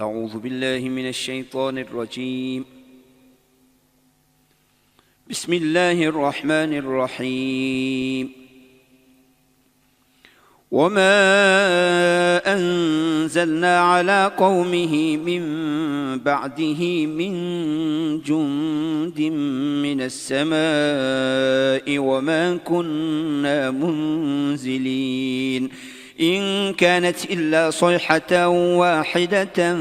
أعوذ بالله من الشيطان الرجيم. بسم الله الرحمن الرحيم. وما أنزلنا على قومه من بعده من جند من السماء وما كنا منزلين إن كانت إلا صيحة واحدة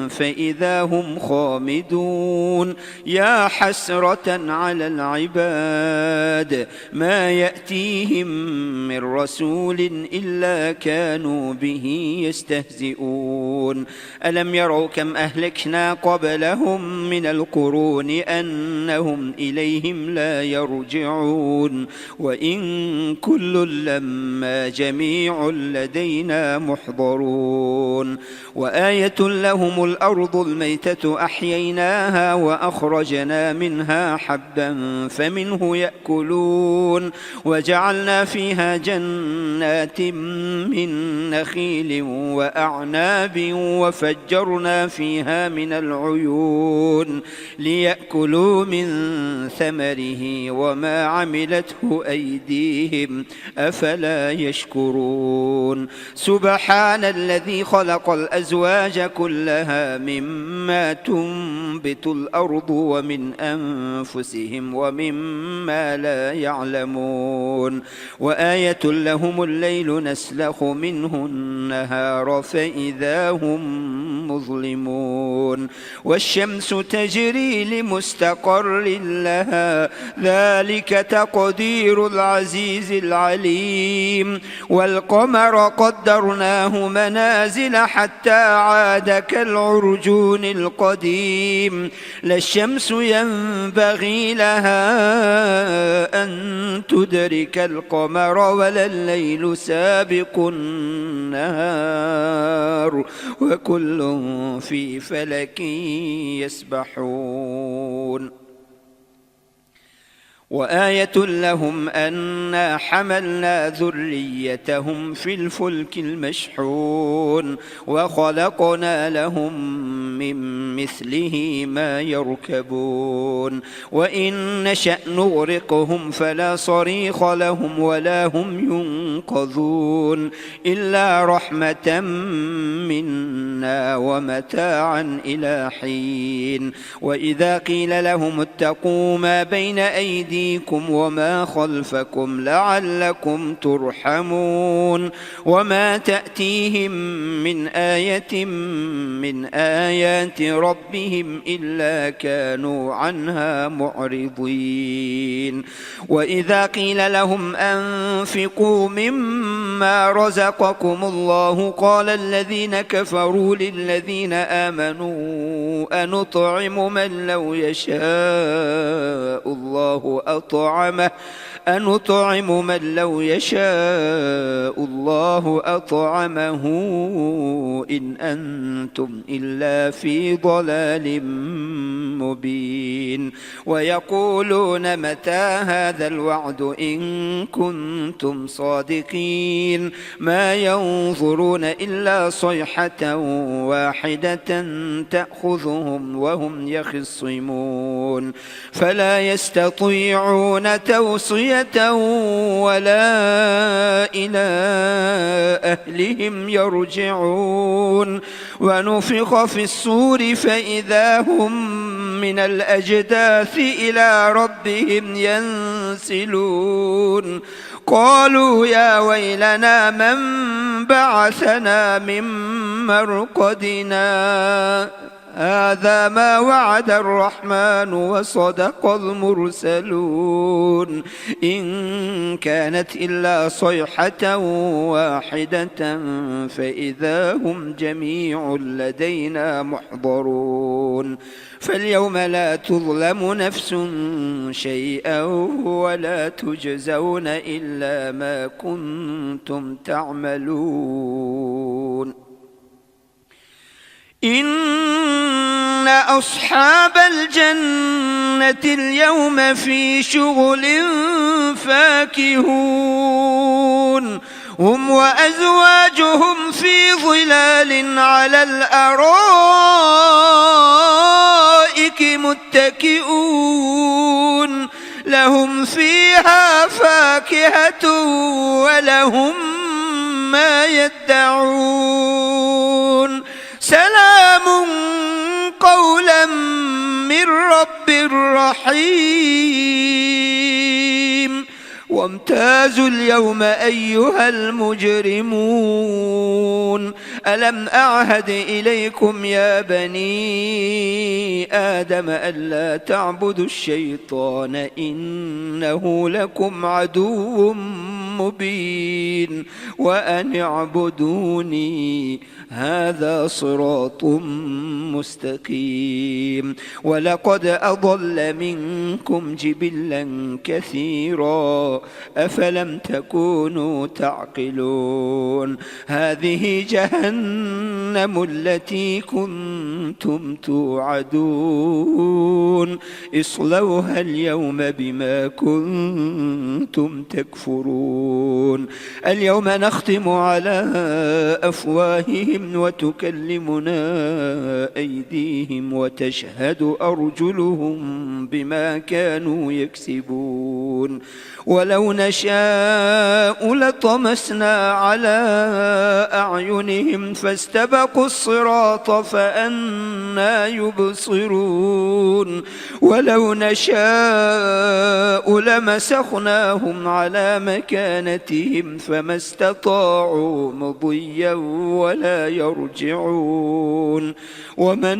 فإذا هم خامدون يا حسرة على العباد ما يأتيهم من رسول إلا كانوا به يستهزئون ألم يروا كم أهلكنا قبلهم من القرون أنهم إليهم لا يرجعون وإن كل لما جميع لدينا محضرون وآية لهم الأرض الميتة أحييناها وأخرجنا منها حبا فمنه يأكلون وجعلنا فيها جنات من نخيل وأعناب وفجرنا فيها من العيون ليأكلوا من ثمره وما عملته أيديهم أفلا يشكرون سبحان الذي خلق الأزواج كلها مما تنبت الأرض ومن أنفسهم ومما لا يعلمون وآية لهم الليل نسلخ منه النهار فإذا هم مظلمون والشمس تجري لمستقر لها ذلك تقدير العزيز العليم والقمر قدرناه منازل حتى عاد كالعرجون القديم لا الشمس ينبغي لها أن تدرك القمر ولا الليل سابق النهار وكل في فلك يسبحون وآية لهم أنا حملنا ذريتهم في الفلك المشحون وخلقنا لهم من مثله ما يركبون وإن نشأ نغرقهم فلا صريخ لهم ولا هم ينقذون إلا رحمة منا ومتاعا إلى حين وإذا قيل لهم اتقوا ما بين أيديكم وما خلفكم لعلكم ترحمون وما تأتيهم من آية من آيات ربهم إلا كانوا عنها معرضين وإذا قيل لهم أنفقوا مما رزقكم الله قال الذين كفروا للذين آمنوا أنطعم من لو يشاء الله أنطعم من لو يشاء الله أطعمه إن أنتم إلا في ضلال مبين ويقولون متى هذا الوعد إن كنتم صادقين ما ينظرون إلا صيحة واحدة تأخذهم وهم يخصمون فلا يستطيعون توصية ولا إلى أهلهم يرجعون ونفخ في الصور فإذا هم من الأجداث إلى ربهم ينسلون قالوا يا ويلنا من بعثنا من مرقدنا هذا ما وعد الرحمن وصدق المرسلون إن كانت إلا صيحة واحدة فإذا هم جميع لدينا محضرون فاليوم لا تظلم نفس شيئا ولا تجزون إلا ما كنتم تعملون إن أصحاب الجنة اليوم في شغل فاكهون هم وأزواجهم في ظلال على الأرائك متكئون لهم فيها فاكهة ولهم ما يدعون سلام قولا من رب رحيم وامتازوا اليوم أيها المجرمون ألم أعهد إليكم يا بني آدم ألا تعبدوا الشيطان إنه لكم عدو مبين وأن اعبدوني هذا صراط مستقيم ولقد أضل منكم جبلا كثيرا أفلم تكونوا تعقلون هذه جهنم التي كنتم توعدون اصلوها اليوم بما كنتم تكفرون اليوم نختم على أفواههم وتكلمنا أيديهم وتشهد أرجلهم بما كانوا يكسبون ولو نشاء لطمسنا على أعينهم فاستبقوا الصراط فأنى يبصرون ولو نشاء لمسخناهم على مكانتهم فما استطاعوا مضيا ولا يرجعون ومن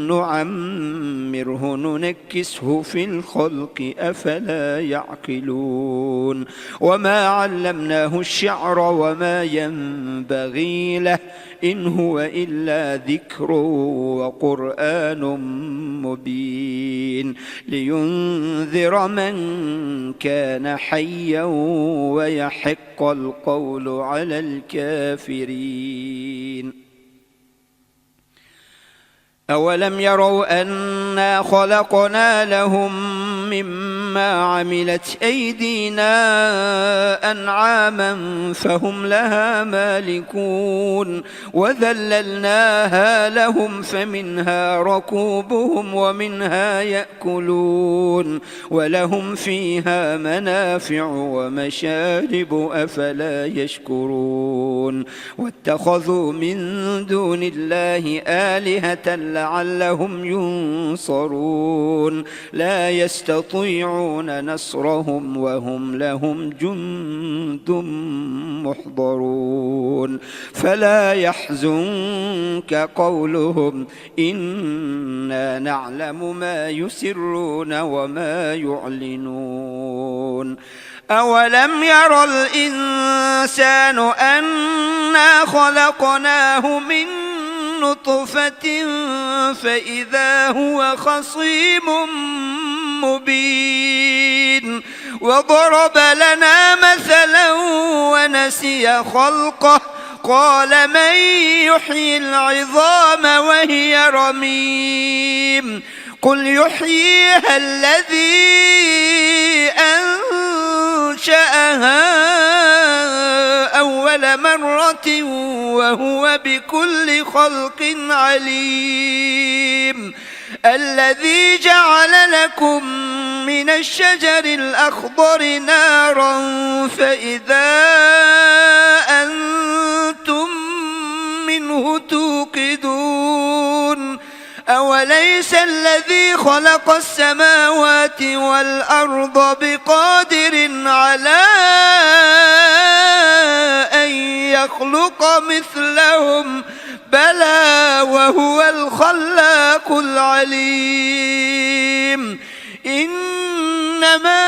نعمره ننكسه في الخلق أفلا يعقلون وما علمناه الشعر وما ينبغي له إن هو إلا ذكر وقرآن مبين لينذر من كان حيا ويحق القول على الكافرين أولم يروا أنا خلقنا لهم مما عملت أيدينا أنعاما فهم لها مالكون وذللناها لهم فمنها ركوبهم ومنها يأكلون ولهم فيها منافع ومشارب أفلا يشكرون واتخذوا من دون الله آلهة لعلهم ينصرون لا يستطيعون نصرهم وهم لهم جند محضرون فلا يحزنك قولهم إنا نعلم ما يسرون وما يعلنون أولم ير الإنسان أنا خلقناه من نطفة فإذا هو خصيم مبين وضرب لنا مثلا ونسي خلقه قال من يحيي العظام وهي رميم قل يحييها الذي أنشأها أول مرة وهو بكل خلق عليم الذي جعل لكم من الشجر الأخضر نارا فإذا أنتم منه توقدون أوليس الذي خلق السماوات والأرض بقادر على أن يخلق مثلهم بلى وهو الخلاق العليم إنما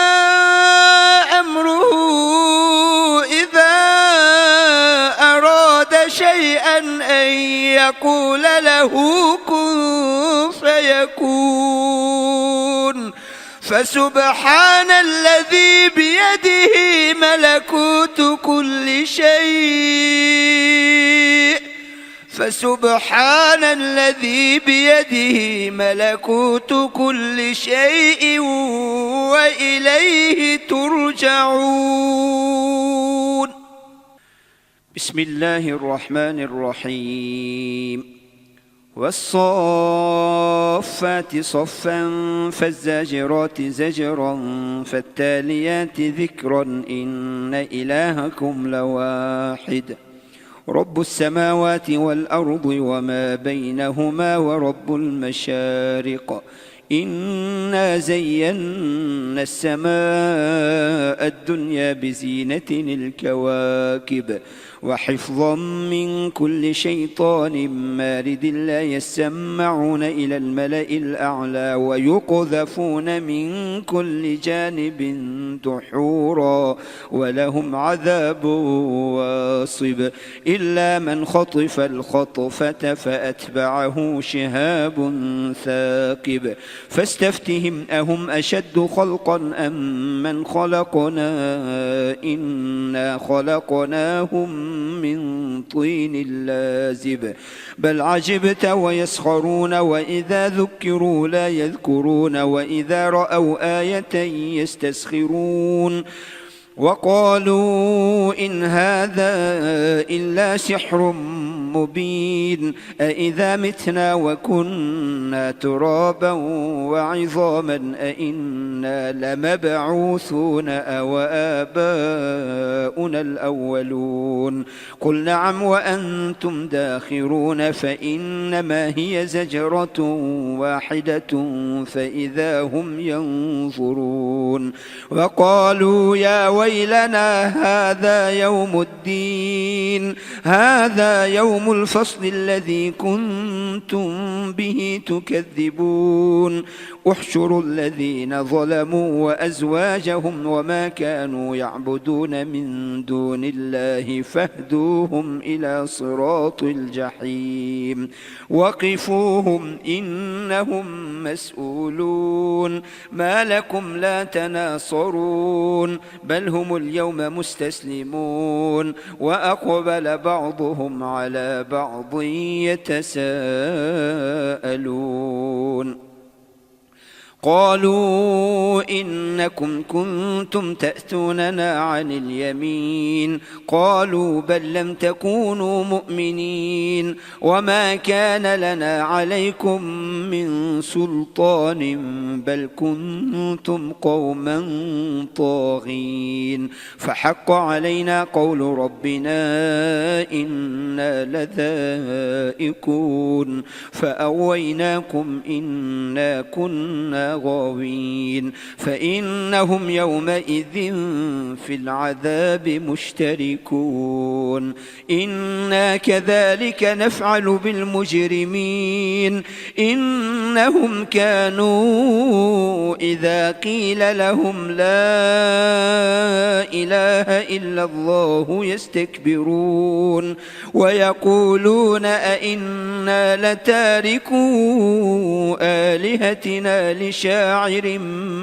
أمره إذا أراد شيئا أن يقول له كن فيكون فسبحان الذي بيده ملكوت كل شيء فسبحان الذي بيده ملكوت كل شيء وإليه ترجعون بسم الله الرحمن الرحيم والصافات صفا فالزاجرات زجرا فالتاليات ذكرا إن إلهكم لواحد رب السماوات والأرض وما بينهما ورب المشارق إنا زينا السماء الدنيا بزينة الكواكب وحفظا من كل شيطان مارد لا يسمعون إلى الملأ الأعلى ويقذفون من كل جانب دحورا ولهم عذاب واصب إلا من خطف الخطفة فأتبعه شهاب ثاقب فاستفتهم أهم أشد خلقا أم من خلقنا إنا خلقناهم من طين لازب بل عجبت ويسخرون وإذا ذكروا لا يذكرون وإذا رأوا آية يستسخرون وقالوا إن هذا إلا سحر مبين أإذا متنا وكنا ترابا وعظاما أإنا لمبعوثون أو آباؤنا الأولون قل نعم وأنتم داخرون فإنما هي زجرة واحدة فإذا هم ينظرون وقالوا يا ويلنا هذا يوم الدين هذا يوم الفصل الذي كنتم به تكذبون احشروا الذين ظلموا وأزواجهم وما كانوا يعبدون من دون الله فاهدوهم إلى صراط الجحيم وقفوهم إنهم مسؤولون ما لكم لا تناصرون بل هم اليوم مستسلمون وأقبل بعضهم على بعض يتساءلون قالوا إنكم كنتم تأتوننا عن اليمين قالوا بل لم تكونوا مؤمنين وما كان لنا عليكم من سلطان بل كنتم قوما طاغين فحق علينا قول ربنا إنا لذائقون فأويناكم إنا كنا غاوين فإنهم يومئذ في العذاب مشتركون إنا كذلك نفعل بالمجرمين إنهم كانوا إذا قيل لهم لا إله إلا الله يستكبرون ويقولون أئنا لتاركو آلهتنا لشاعر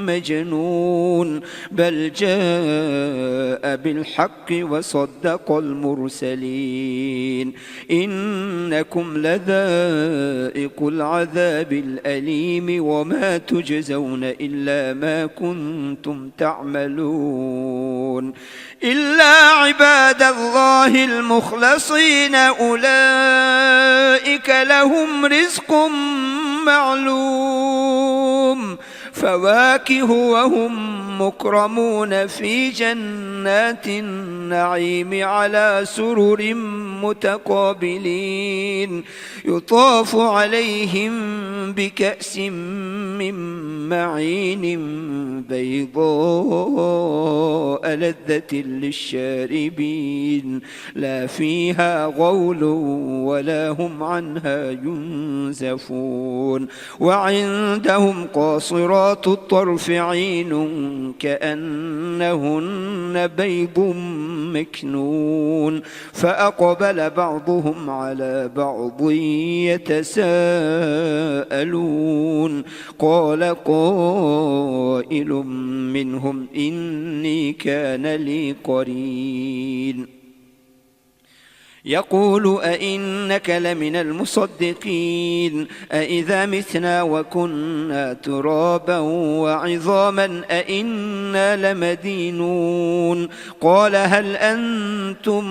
مجنون بل جاء بالحق وصدق المرسلين إنكم لذائق العذاب الأليم وما تجزون إلا ما كنتم تعملون إلا عباد الله المخلصين أولئك لهم رزق معلوم فواكه وهم مكرمون في جنات النعيم على سرر متقابلين يطاف عليهم بكأس من معين بيضاء لذة للشاربين لا فيها غول ولا هم عنها ينزفون وعندهم قاصرات الطرف عين كأنهن بيض مكنون فأقبل بعضهم على بعض يتساءلون قال قائل منهم إني كان لي قرين يقول أئنك لمن المصدقين أئذا متنا وكنا ترابا وعظاما أئنا لمدينون قال هل أنتم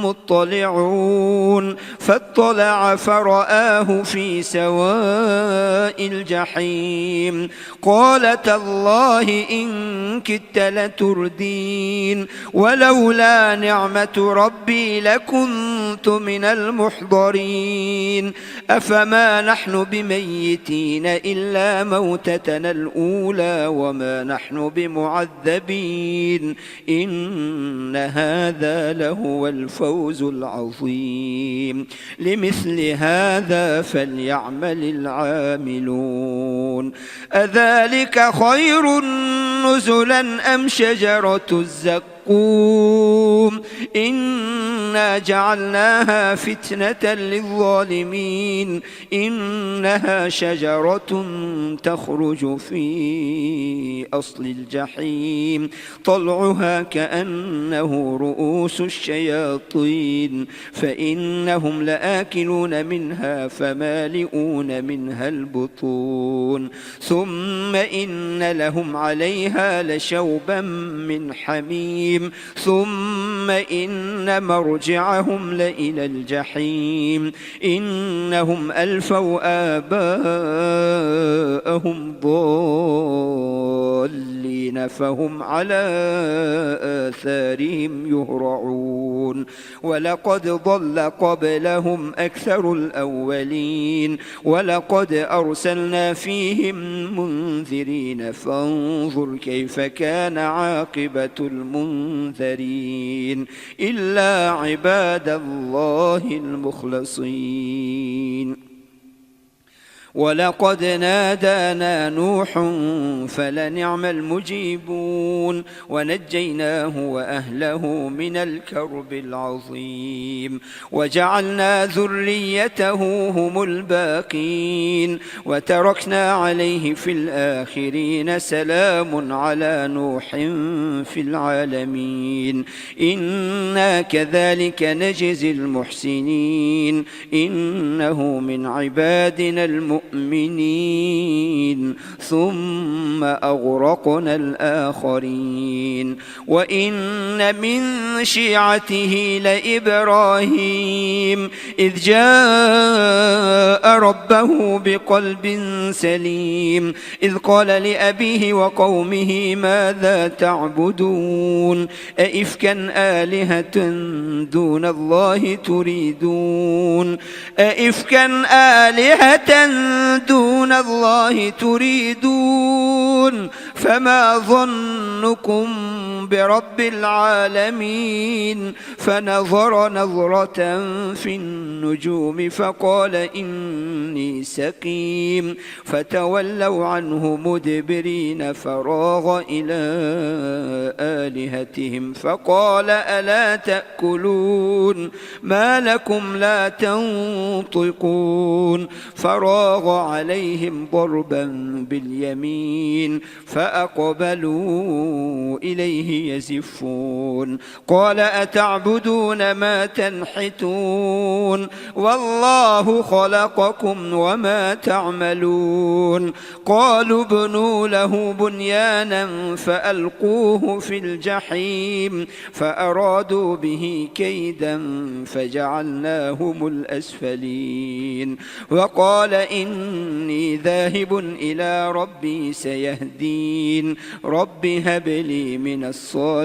مطلعون فاطلع فرآه في سواء الجحيم قال تالله إن كدت لتردين ولولا نعمة ربي لكنت من المحضرين أفما نحن بميتين إلا موتتنا الأولى وما نحن بمعذبين إن هذا لهو الفوز العظيم لمثل هذا فليعمل العاملون أذلك خير نزلا أم شجرة الزقوم إنا جعلناها فتنة للظالمين إنها شجرة تخرج في أصل الجحيم طلعها كأنه رؤوس الشياطين فإنهم لآكلون منها فمالئون منها البطون ثم إن لهم عليها لشوبا من حميم ثم إن مرجعهم لإلى الجحيم إنهم ألفوا آباءهم ضالين فهم على آثارهم يهرعون ولقد ضل قبلهم أكثر الأولين ولقد أرسلنا فيهم منذرين فانظر كيف كان عاقبة المنذرين إلا عباد الله المخلصين ولقد نادانا نوح فلنعم المجيبون ونجيناه وأهله من الكرب العظيم وجعلنا ذريته هم الباقين وتركنا عليه في الآخرين سلام على نوح في العالمين إنا كذلك نجزي المحسنين إنه من عبادنا المؤمنين ثم أغرقنا الآخرين وإن من شيعته لإبراهيم إذ جاء ربه بقلب سليم إذ قال لأبيه وقومه ماذا تعبدون أئفكا آلهة دون الله تريدون أئفكا آلهة دون الله تريدون فما ظنكم برب العالمين فنظر نظرة في النجوم فقال إني سقيم فتولوا عنه مدبرين فراغ إلى آلهتهم فقال ألا تأكلون ما لكم لا تنطقون فراغ عليهم ضربا باليمين فأقبلوا إليه يزفون قال أتعبدون ما تنحتون والله خلقكم وما تعملون قالوا ابنوا له بنيانا فألقوه في الجحيم فأرادوا به كيدا فجعلناهم الأسفلين وقال إني ذاهب إلى ربي سيهدين رب هب لي من الصالحين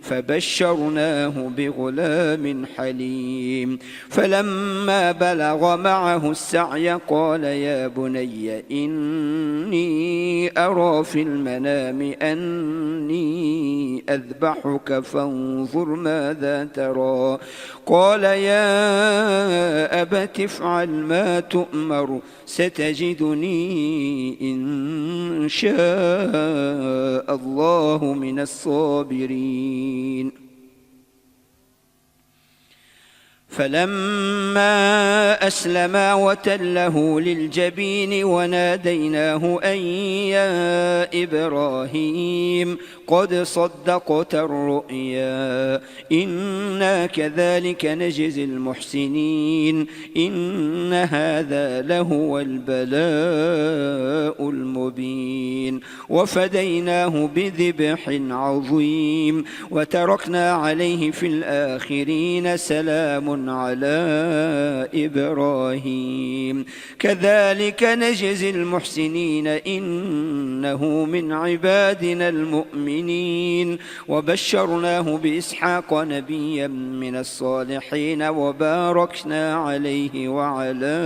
فبشرناه بغلام حليم فلما بلغ معه السعي قال يا بني إني أرى في المنام أني أذبحك فانظر ماذا ترى قال يا أبت افعل ما تؤمر ستجدني إن شاء الله من الصابرين فلما أسلما وتله للجبين وناديناه أن يا إبراهيم قد صدقت الرؤيا إنا كذلك نجزي المحسنين إن هذا لهو البلاء المبين وفديناه بذبح عظيم وتركنا عليه في الآخرين سلام على إبراهيم كذلك نجزي المحسنين إنه من عبادنا المؤمنين وبشرناه بإسحاق نبيا من الصالحين وباركنا عليه وعلى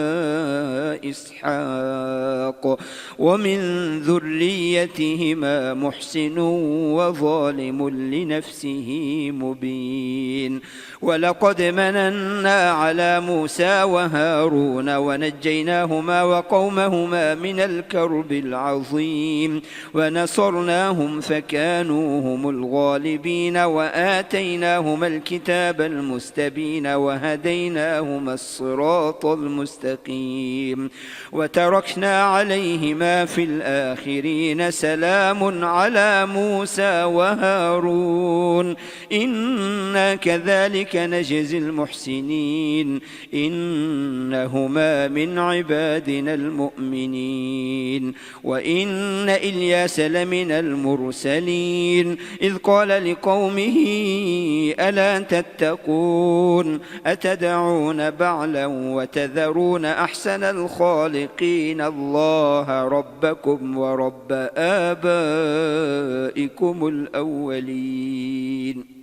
إسحاق ومن ذريتهما محسن وظالم لنفسه مبين ولقد مننا على موسى وهارون ونجيناهما وقومهما من الكرب العظيم ونصرناهم فكانوا هم الغالبين وآتيناهما الكتاب المستبين وهديناهما الصراط المستقيم وتركنا عليهما في الآخرين سلام على موسى وهارون إنا كذلك نجزي المحسنين إنهما من عبادنا المؤمنين وإن إلياس لمن المرسلين إذ قال لقومه ألا تتقون أتدعون بعلا وتذرون أحسن الخالقين الله ربكم ورب آبائكم الأولين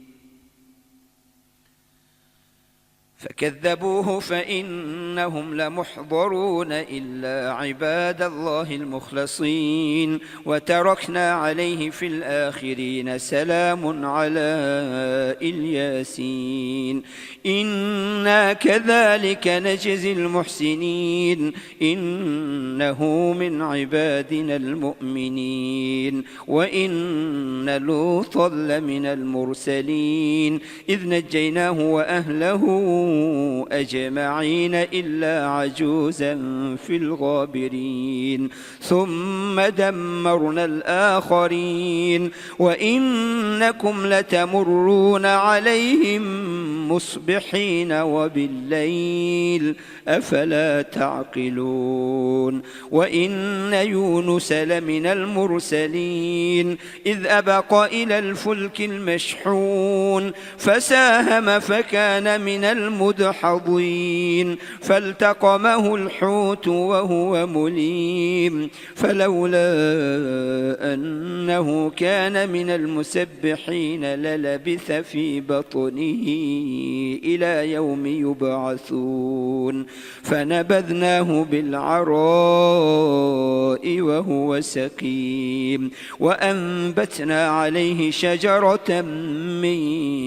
فكذبوه فإنهم لمحضرون إلا عباد الله المخلصين وتركنا عليه في الآخرين سلام على الياسين إنا كذلك نجزي المحسنين إنه من عبادنا المؤمنين وإن لوطا لمن المرسلين إذ نجيناه وأهله أجمعين إلا عجوزا في الغابرين ثم دمرنا الآخرين وإنكم لتمرون عليهم مصبحين وبالليل أفلا تعقلون وإن يونس لمن المرسلين إذ أبق إلى الفلك المشحون فساهم فكان من المدحضين فالتقمه الحوت وهو مليم فلولا أنه كان من المسبحين للبث في بطنه إلى يوم يبعثون فنبذناه بالعراء وهو سقيم وأنبتنا عليه شجرة من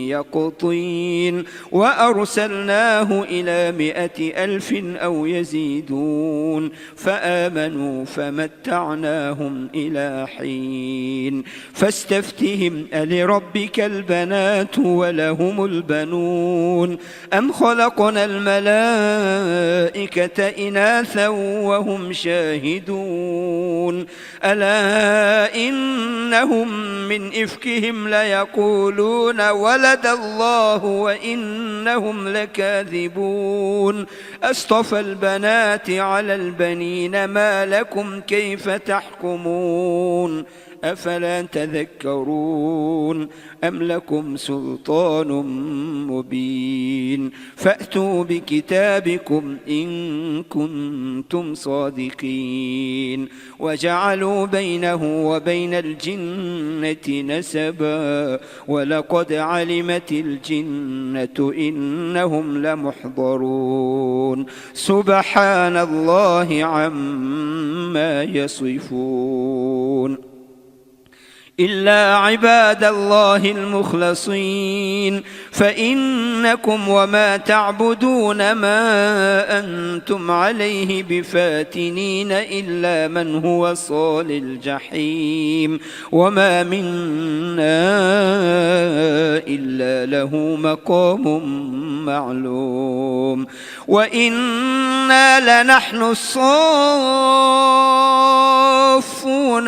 يقطين وأرسلناه إلى 100,000 أو يزيدون فآمنوا فمتعناهم إلى حين فاستفتهم ألربك البنات ولهم البنون أم خلقنا الملائكة إناثا وهم شاهدون ألا إنهم من إفكهم ليقولون ولد الله وإنهم لكاذبون أصطفى البنات على البنين ما لكم كيف تحكمون أفلا تذكرون أم لكم سلطان مبين فأتوا بكتابكم إن كنتم صادقين وجعلوا بينه وبين الجنة نسبا ولقد علمت الجنة إنهم لمحضرون سبحان الله عما يصفون إلا عباد الله المخلصين فإنكم وما تعبدون ما أنتم عليه بفاتنين إلا من هو صال الجحيم وما منا إلا له مقام معلوم وإنا لنحن الصافون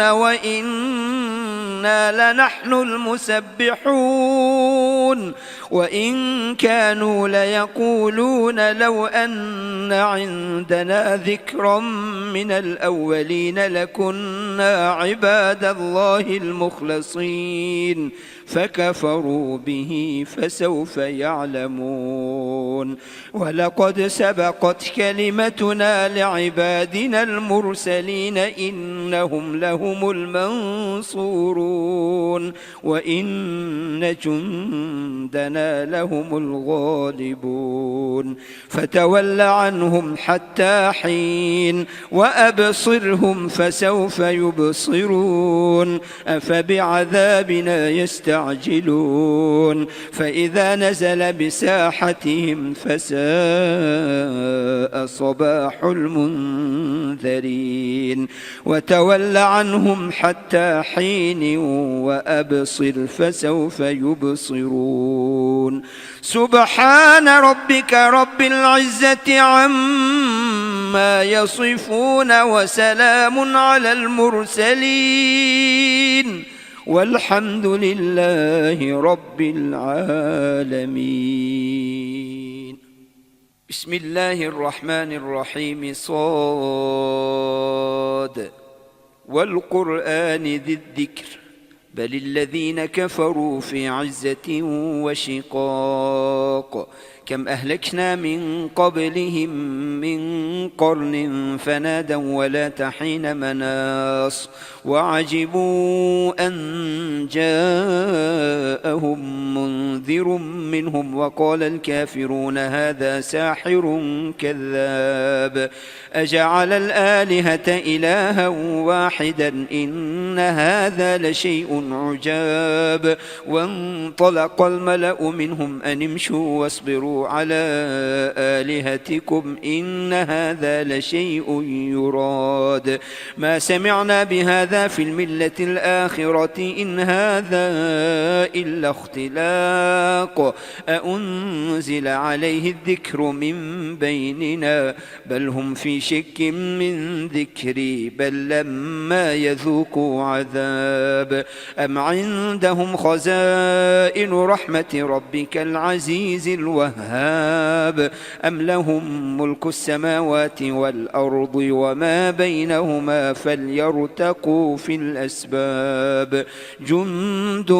وإنا لنحن المسبحون وإن كانوا ليقولون لو أن عندنا ذكرا من الأولين لكنا عباد الله المخلصين فكفروا به فسوف يعلمون ولقد سبقت كلمتنا لعبادنا المرسلين إنهم لهم المنصورون وإن جندنا لهم الغالبون فتول عنهم حتى حين وأبصرهم فسوف يبصرون أفبعذابنا يستعجلون فإذا نزل بساحتهم فساء صباح المنذرين وتول عنهم حتى حين وأبصر فسوف يبصرون سبحان ربك رب العزة عما يصفون وسلام على المرسلين والحمد لله رب العالمين. بسم الله الرحمن الرحيم صاد والقرآن ذي الذكر بل الذين كفروا في عزة وشقاق كم أهلكنا من قبلهم من قرن فنادوا ولا تحين مناص وعجبوا أن جاءهم منذر منهم وقال الكافرون هذا ساحر كذاب أجعل الآلهة إلها واحدا إن هذا لشيء عجاب وانطلق الملأ منهم أن امشوا واصبروا على آلهتكم إن هذا لشيء يراد ما سمعنا بهذا في الملة الآخرة إن هذا إلا اختلاق أأنزل عليه الذكر من بيننا بل هم في شك من ذكري بل لما يذوقوا عذاب أم عندهم خزائن رحمة ربك العزيز الوهاب أم لهم ملك السماوات والأرض وما بينهما فليرتقوا في الأسباب جند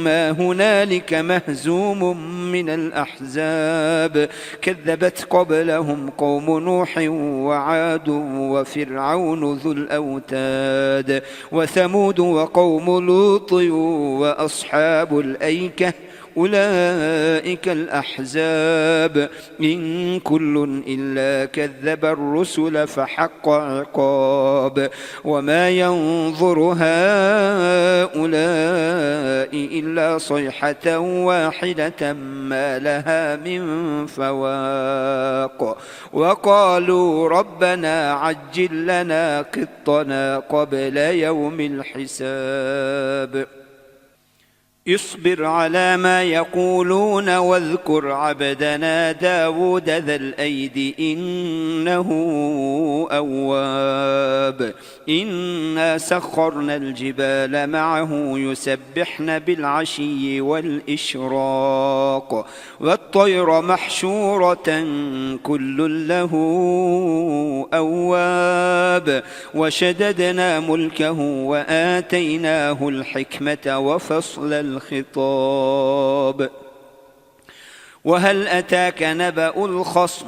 ما هنالك مهزوم من الأحزاب كذبت قبلهم قوم نوح وعاد وفرعون ذو الأوتاد وثمود وقوم لوط وأصحاب الأيكة أولئك الأحزاب إن كل إلا كذب الرسل فحق عقاب وما ينظر هؤلاء إلا صيحة واحدة ما لها من فواق وقالوا ربنا عجل لنا قطنا قبل يوم الحساب اصبر على ما يقولون واذكر عبدنا داود ذا الأيد إنه أواب إنا سخرنا الجبال معه يسبحن بالعشي والإشراق والطير محشورة كل له أواب وشددنا ملكه وآتيناه الحكمة وفصل الخطاب وهل أتاك نبأ الخصم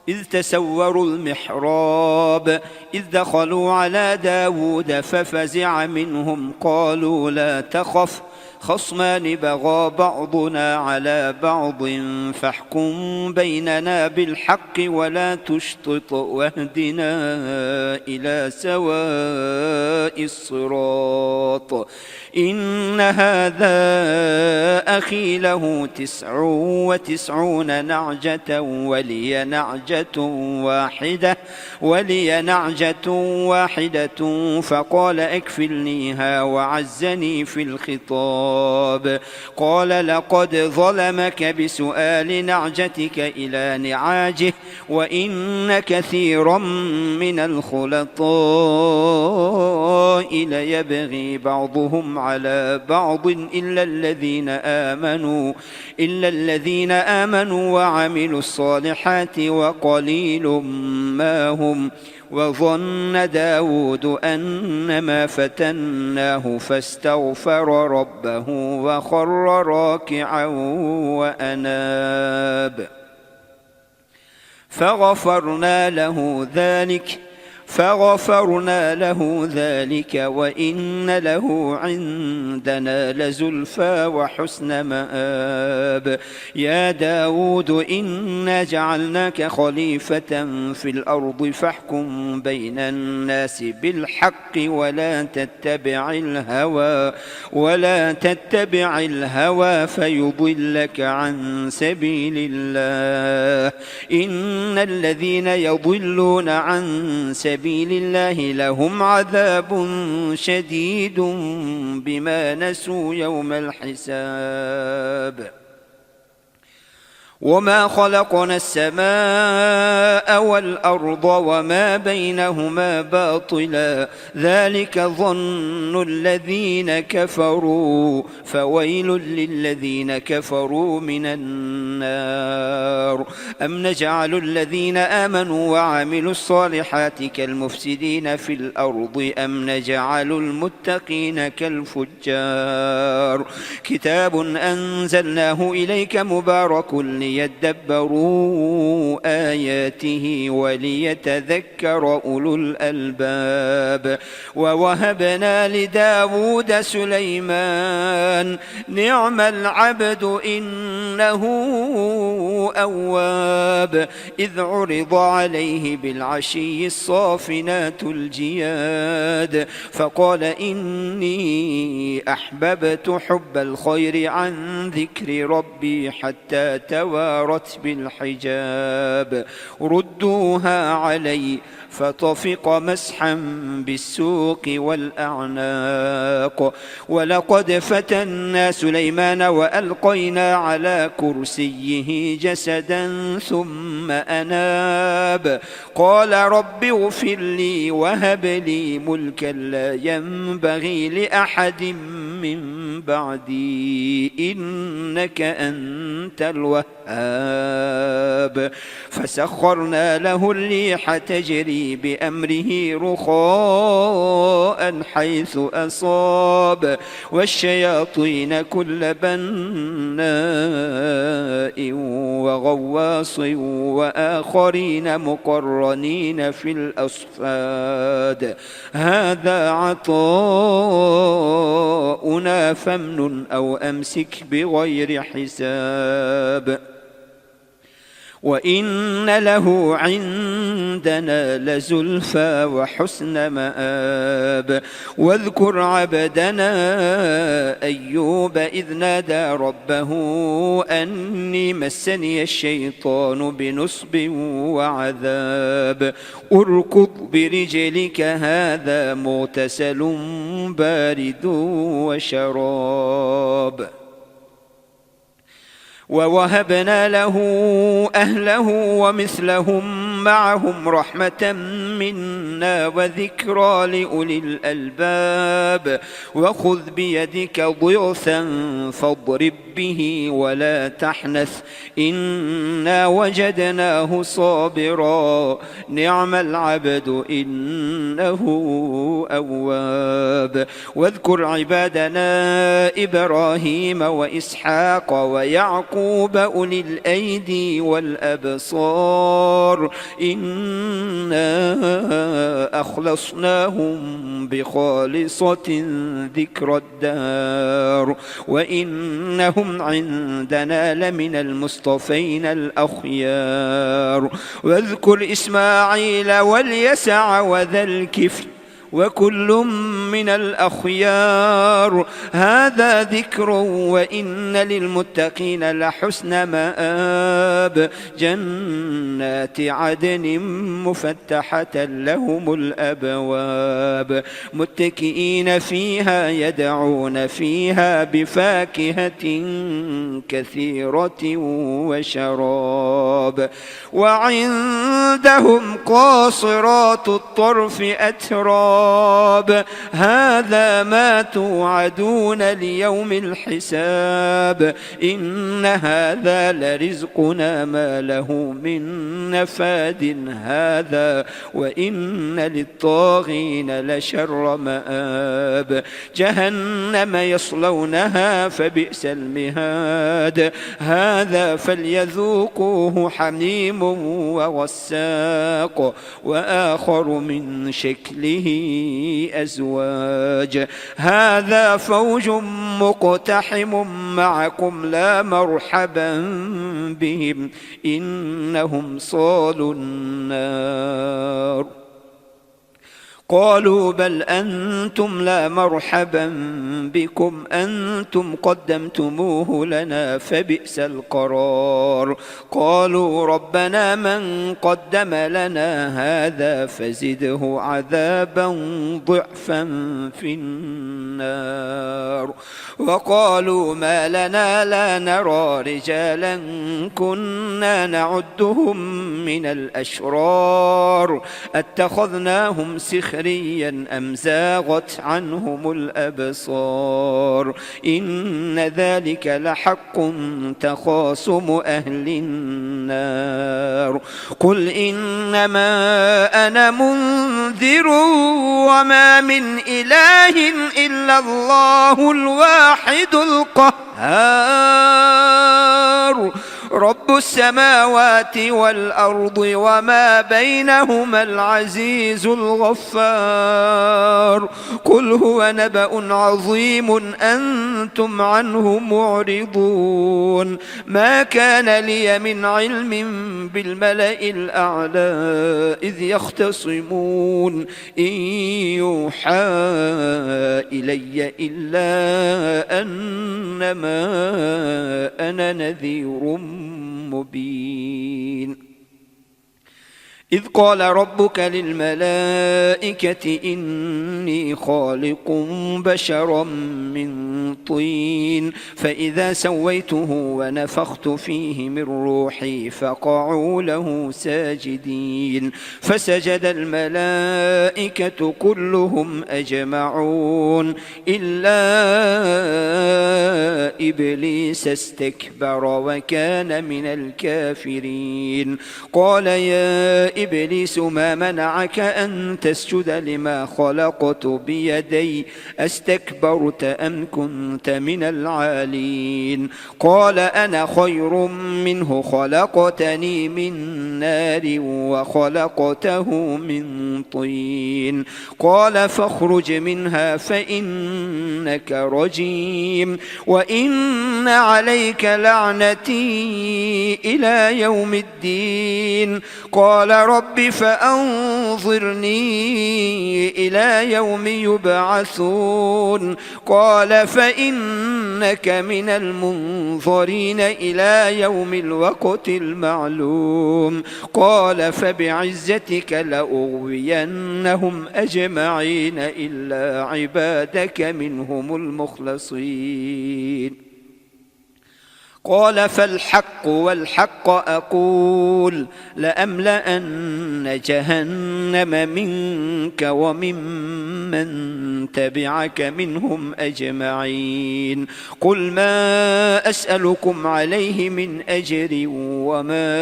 إذ تسوروا المحراب إذ دخلوا على داود ففزع منهم قالوا لا تخف خصمان بغى بعضنا على بعض فاحكم بيننا بالحق ولا تشطط واهدنا إلى سواء الصراط إن هذا أخي له 99 نعجة ولي نعجة واحدة فقال اكفلنيها وعزني في الخطاب. قال لقد ظلمك بسؤال نعجتك إلى نعاجه وإن كثيرا من الخلطاء ليبغي بعضهم على بعض إلا الذين آمنوا وعملوا الصالحات وقليل ما هم. وظن داود أنما فتناه فاستغفر ربه وخر راكعا وأناب فغفرنا له ذلك وإن له عندنا لزلفى وحسن مآب. يا داود إنا جعلناك خليفة في الأرض فاحكم بين الناس بالحق ولا تتبع الهوى فيضلك عن سبيل الله. إن الذين يضلون عن سبيل الله لهم عذاب شديد بما نسوا يوم الحساب. وما خلقنا السماء والأرض وما بينهما باطلا ذلك ظن الذين كفروا فويل للذين كفروا من النار. أم نجعل الذين آمنوا وعملوا الصالحات كالمفسدين في الأرض أم نجعل المتقين كالفجار. كتاب أنزلناه إليك مبارك ليدبروا آياته وليتذكر أولو الألباب. ووهبنا لداود سليمان نعم العبد إنه أواب. إذ عرض عليه بالعشي الصافنات الجياد فقال إني أحببت حب الخير عن ذكر ربي حتى توارت بالحجاب. ردوها علي فطفق مسحا بالسوق والأعناق. ولقد فتنا سليمان وألقينا على كرسيه جسدا ثم أناب. قال رب اغفر لي وهب لي ملكا لا ينبغي لأحد من بعدي إنك أنت الوهاب. فسخرنا له الريح تجري بأمره رخاء حيث أصاب والشياطين كل بناء وغواص وآخرين مقرنين في الأصفاد. هذا عطاؤنا فامنن أو أمسك بغير حساب. وإن له عندنا لزلفى وحسن مآب. واذكر عبدنا أيوب إذ نادى ربه أني مسني الشيطان بنصب وعذاب. اركض برجلك هذا مغتسل بارد وشراب. ووهبنا له أهله ومثلهم معهم رحمة منا وذكرى لأولي الألباب. وخذ بيدك ضغثا فاضرب به ولا تحنث إنا وجدناه صابرا نعم العبد إنه أواب. واذكر عبادنا إبراهيم وإسحاق ويعقوب أولي الأيدي والأبصار إنا وأخلصناهم بخالصة ذكر الدار وإنهم عندنا لمن المصطفين الأخيار. واذكر إسماعيل واليسع وذا الكفل وكل من الأخيار. هذا ذكر وإن للمتقين لحسن مآب. جنات عدن مفتحة لهم الأبواب متكئين فيها يدعون فيها بفاكهة كثيرة وشراب. وعندهم قاصرات الطرف أتراب. هذا ما توعدون ليوم الحساب. إن هذا لرزقنا ما له من نفاد. هذا وإن للطاغين لشر مآب. جهنم يصلونها فبئس المهاد. هذا فليذوقوه حميم وغساق وآخر من شكله أزواج. هذا فوج مقتحم معكم لا مرحبا بهم إنهم صالوا النار. قالوا بل أنتم لا مرحبا بكم أنتم قدمتموه لنا فبئس القرار. قالوا ربنا من قدم لنا هذا فزده عذابا ضعفا في النار. وقالوا ما لنا لا نرى رجالا كنا نعدهم من الأشرار اتخذناهم سخريا أم زاغت عنهم الأبصار. إن ذلك لحق تخاصم أهل النار. قل إنما أنا منذر وما من إله إلا الله الواحد القهار. رب السماوات والأرض وما بينهما العزيز الغفار. قل هو نبأ عظيم أنتم عنه معرضون. ما كان لي من علم بالملأ الأعلى إذ يختصمون إن يوحى إلي إلا أنما أنا نذير مبين. إذ قال ربك للملائكة إني خالق بشرا من طين فإذا سويته ونفخت فيه من روحي فقعوا له ساجدين. فسجد الملائكة كلهم أجمعون إلا إبليس استكبر وكان من الكافرين. قال يا إبليس ما منعك أن تسجد لما خلقت بيدي أستكبرت أم كنت من العالين. قال أنا خير منه خلقتني من نار وخلقته من طين. قال فاخرج منها فإنك رجيم وإن عليك لعنتي إلى يوم الدين. قال رب فأنظرني إلى يوم يبعثون. قال فإنك من المنظرين إلى يوم الوقت المعلوم. قال فبعزتك لأغوينهم أجمعين إلا عبادك منهم المخلصين. قال فالحق والحق أقول لأملأن جهنم منك وممن تبعك منهم أجمعين. قل ما أسألكم عليه من أجر وما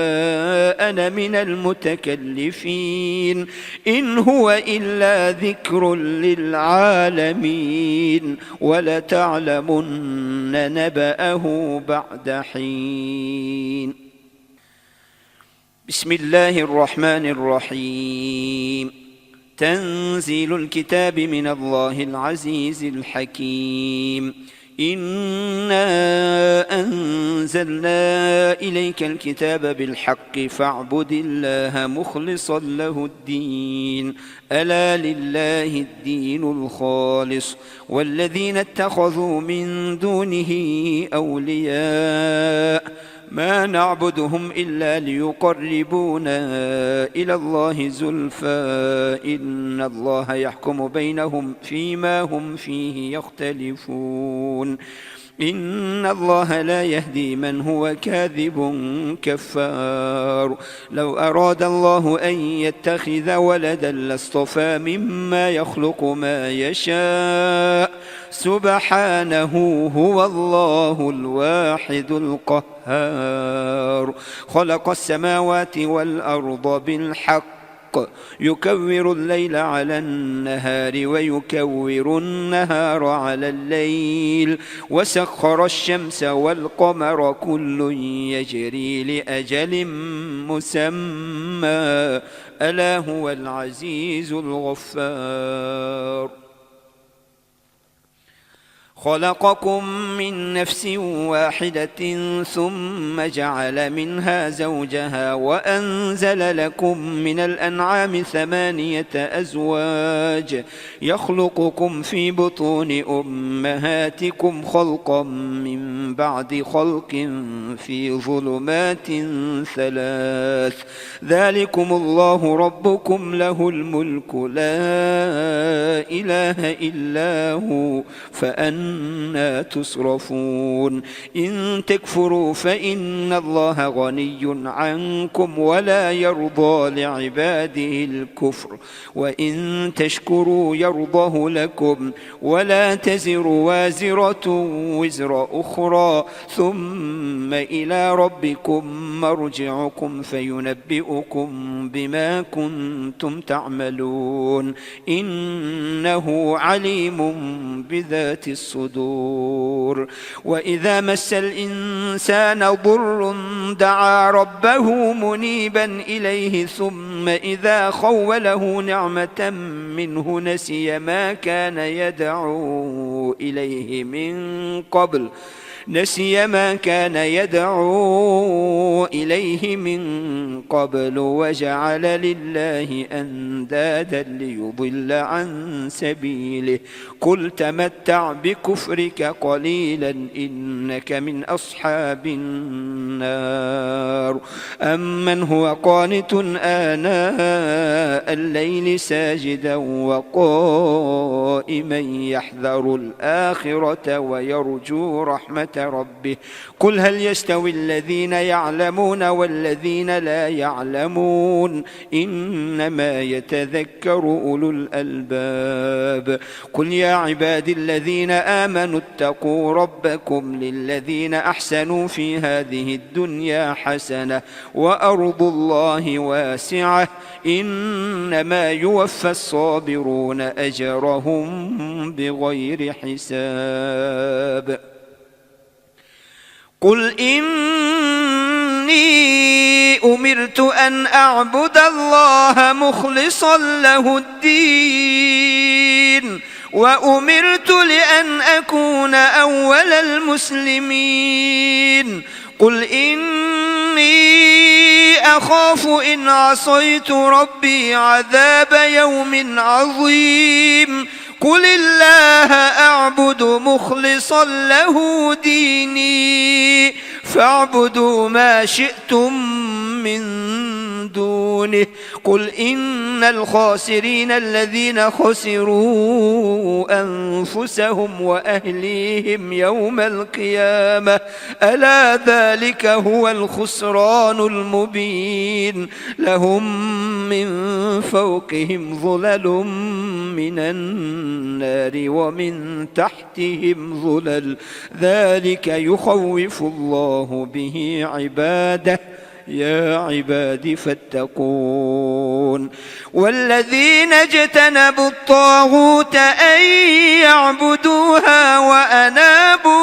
أنا من المتكلفين إن هو إلا ذكر للعالمين ولتعلمن نبأه بعد حين. بسم الله الرحمن الرحيم. تنزيل الكتاب من الله العزيز الحكيم. إنا أنزلنا إليك الكتاب بالحق فاعبد الله مخلصا له الدين ألا لله الدين الخالص والذين اتخذوا من دونه أولياء ما نعبدهم إلا ليقربونا إلى الله زلفى إن الله يحكم بينهم فيما هم فيه يختلفون إن الله لا يهدي من هو كاذب كفار. لو أراد الله أن يتخذ ولدا لاصطفى مما يخلق ما يشاء سبحانه هو الله الواحد القهار. خلق السماوات والأرض بالحق يكور الليل على النهار ويكور النهار على الليل وسخر الشمس والقمر كل يجري لأجل مسمى ألا هو العزيز الغفار. خلقكم من نفس واحدة ثم جعل منها زوجها وأنزل لكم من الأنعام 8 أزواج يخلقكم في بطون أمهاتكم خلقا من بعد خلق في ظلمات 3 ذلكم الله ربكم له الملك لا إله إلا هو فأنتم تصرفون. إن تكفروا فإن الله غني عنكم ولا يرضى لعباده الكفر وإن تشكروا يرضه لكم ولا تزر وازرة وزر أخرى ثم إلى ربكم مرجعكم فينبئكم بما كنتم تعملون إنه عليم بذات الصدور. وإذا مس الإنسان ضر دعا ربه منيبا إليه ثم إذا خوله نعمة منه نسي ما كان يدعو إليه من قبل وجعل لله أندادا ليضل عن سبيله قل تمتع بكفرك قليلا إنك من أصحاب النار. أمن هو قانت آناء الليل ساجدا وقائما يحذر الآخرة ويرجو رحمة ربه قل هل يستوي الذين يعلمون والذين لا يعلمون إنما يتذكر أولو الألباب. قل يا عبادي الذين آمنوا اتقوا ربكم للذين أحسنوا في هذه الدنيا حسنة وأرض الله واسعة إنما يوفى الصابرون أجرهم بغير حساب. قل إني أمرت أن أعبد الله مخلصا له الدين وأمرت لأن أكون أول المسلمين. قل إني أخاف إن عصيت ربي عذاب يوم عظيم. قل الله أعبد مخلصا له ديني فاعبدوا ما شئتم من دونه. قل إن الخاسرين الذين خسروا أنفسهم وأهليهم يوم القيامة ألا ذلك هو الخسران المبين. لهم من فوقهم ظلل من النار ومن تحتهم ظلل ذلك يخوف الله به عباده يا عباد فاتقون. والذين اجتنبوا الطاغوت أن يعبدوها وأنابوا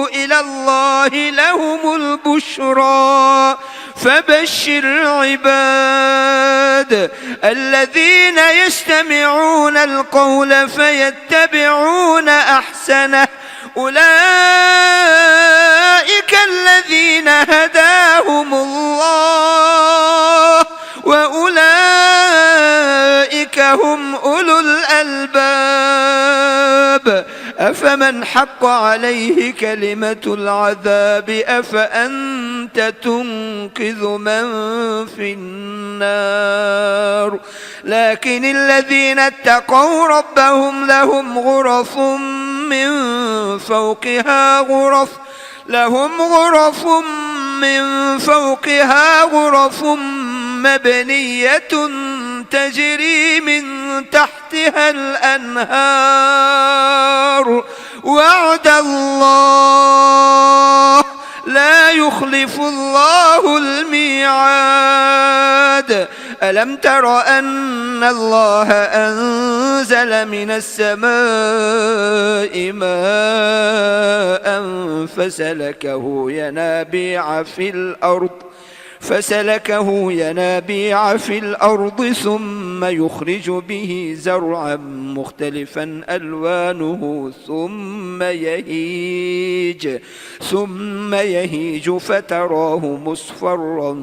إلى الله لهم البشرى فبشر عباد. العباد الذين يستمعون القول فيتبعون أحسنه أولئك الذين هداهم الله وأولئك هم أولو الألباب أفمن حق عليه كلمة العذاب أفأنت تنقذ من في النار لكن الذين اتقوا ربهم لهم غرف من فوقها غرف مبنية تجري من تحتها الأنهار وعد الله لا يخلف الله الميعاد ألم تر أن الله أنزل من السماء ماء فسلكه ينابيع في الأرض ثم يخرج به زرعا مختلفا ألوانه ثم يهيج فتراه مصفرا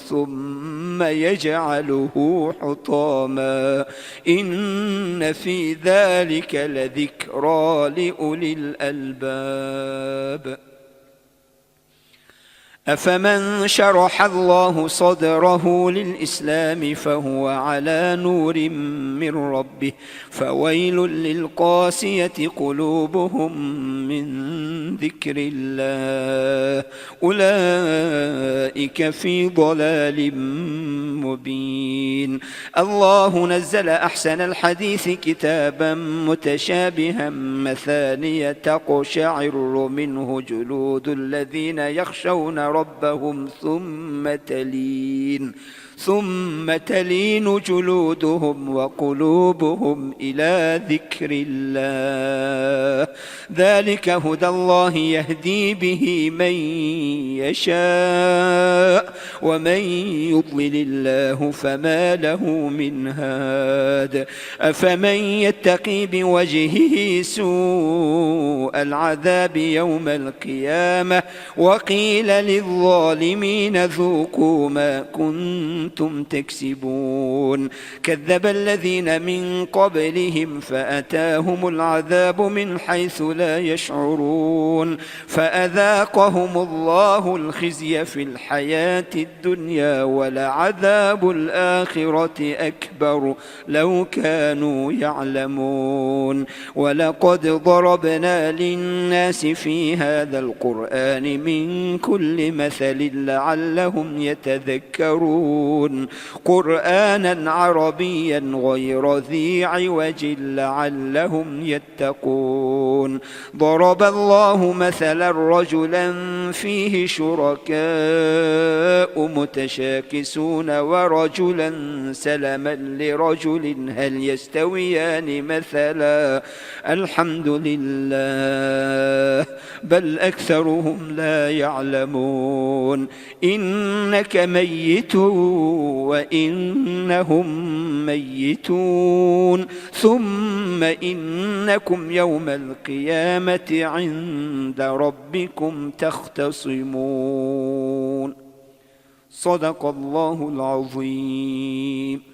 ثم يجعله حطاما إن في ذلك لذكرى لأولي الألباب أفمن شرح الله صدره للإسلام فهو على نور من ربه فويل للقاسية قلوبهم من ذكر الله أولئك في ضلال مبين الله نزل أحسن الحديث كتابا متشابها مثانية تقشعر منه جلود الذين يخشون ربهم ثم تلين جلودهم وقلوبهم إلى ذكر الله ذلك هدى الله يهدي به من يشاء ومن يضلل الله فما له من هاد أفمن يتقي بوجهه سوء العذاب يوم القيامة وقيل للظالمين ذوقوا ما كنتم تكسبون كذب الذين من قبلهم فأتاهم العذاب من حيث لا يشعرون فأذاقهم الله الخزي في الحياة الدنيا ولعذاب الآخرة أكبر لو كانوا يعلمون ولقد ضربنا للناس في هذا القرآن من كل مثل لعلهم يتذكرون قرآنا عربيا غير ذي عوج لعلهم يتقون ضرب الله مثلا رجلا فيه شركاء متشاكسون ورجلا سلما لرجل هل يستويان مثلا الحمد لله بل أكثرهم لا يعلمون إنك ميت وإنهم ميتون ثم إنكم يوم القيامة عند ربكم تختصمون صدق الله العظيم.